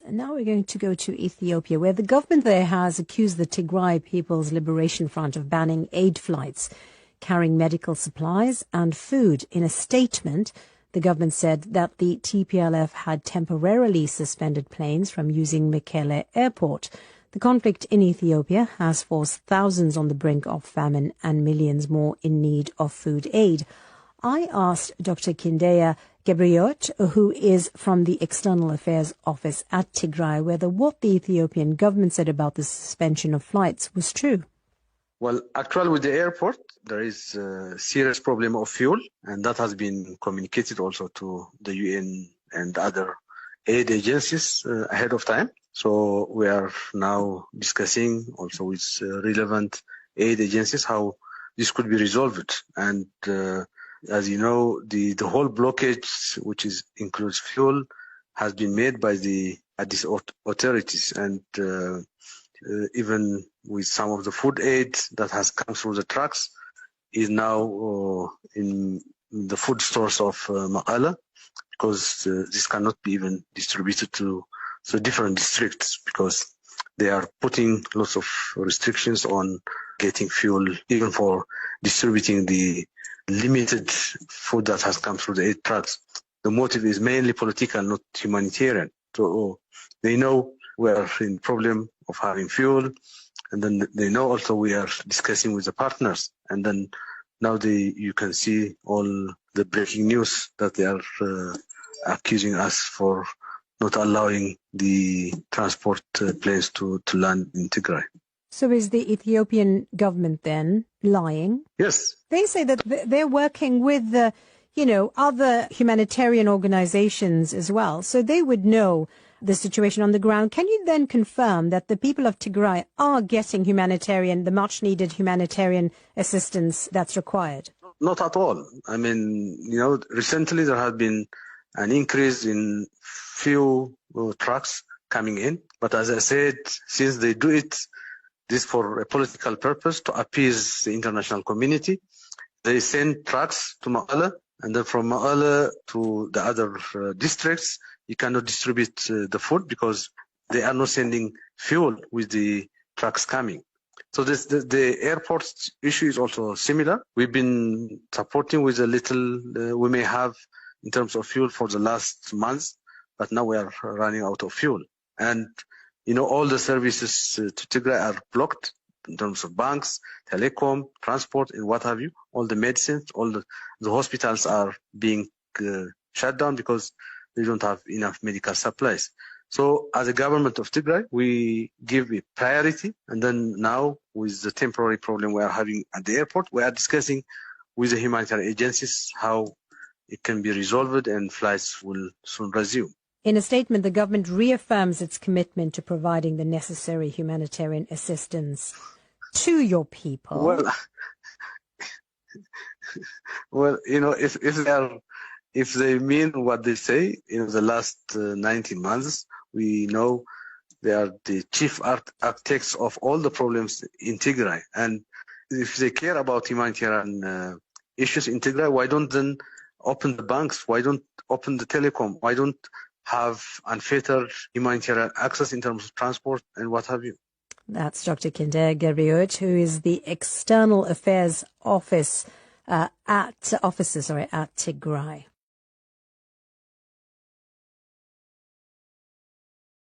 And now we're going to go to Ethiopia, where the government there has accused the Tigray People's Liberation Front of banning aid flights carrying medical supplies and food. In a statement, the government said that the TPLF had temporarily suspended planes from using Mekelle Airport. The conflict in Ethiopia has forced thousands on the brink of famine and millions more in need of food aid. I asked Dr. Kindeya Gebrehiwot, who is from the External Affairs Office at Tigray, whether what the Ethiopian government said about the suspension of flights was true. Well, actually, with the airport, there is a serious problem of fuel, and that has been communicated also to the UN and other aid agencies ahead of time. So we are now discussing also with relevant aid agencies how this could be resolved. And as you know, the whole blockage, which includes fuel, has been made by the Addis authorities, and even with some of the food aid that has come through the trucks is now in the food stores of Mekelle, because this cannot be even distributed to different districts, because they are putting lots of restrictions on getting fuel, even for distributing the limited food that has come through the aid trucks. The motive is mainly political, not humanitarian. So they know we are in problem of having fuel, and then they know also we are discussing with the partners, and then now you can see all the breaking news that they are accusing us for not allowing the transport planes to land in Tigray. So is the Ethiopian government then lying? Yes. They say that they're working with other humanitarian organizations as well, so they would know the situation on the ground. Can you then confirm that the people of Tigray are getting the much-needed humanitarian assistance that's required? Not at all. I mean, recently there has been an increase in few trucks coming in. But as I said, since they do this for a political purpose to appease the international community, they send trucks to Mekelle, and then from Mekelle to the other districts, you cannot distribute the food because they are not sending fuel with the trucks coming. So the airport issue is also similar. We've been supporting with a little we may have in terms of fuel for the last months, but now we are running out of fuel. And, all the services to Tigray are blocked in terms of banks, telecom, transport, and what have you. All the medicines, all the hospitals are being shut down because they don't have enough medical supplies. So as a government of Tigray, we give it priority. And then now with the temporary problem we are having at the airport, we are discussing with the humanitarian agencies how it can be resolved and flights will soon resume. In a statement, the government reaffirms its commitment to providing the necessary humanitarian assistance to your people. Well, if they mean what they say, in the last 19 months, we know they are the chief architects of all the problems in Tigray. And if they care about humanitarian issues in Tigray, why don't then open the banks? Why don't open the telecom? Why don't have unfettered humanitarian access in terms of transport and what have you? That's Dr. Kindeya Gebrehiwot, who is the External Affairs Officer at Tigray.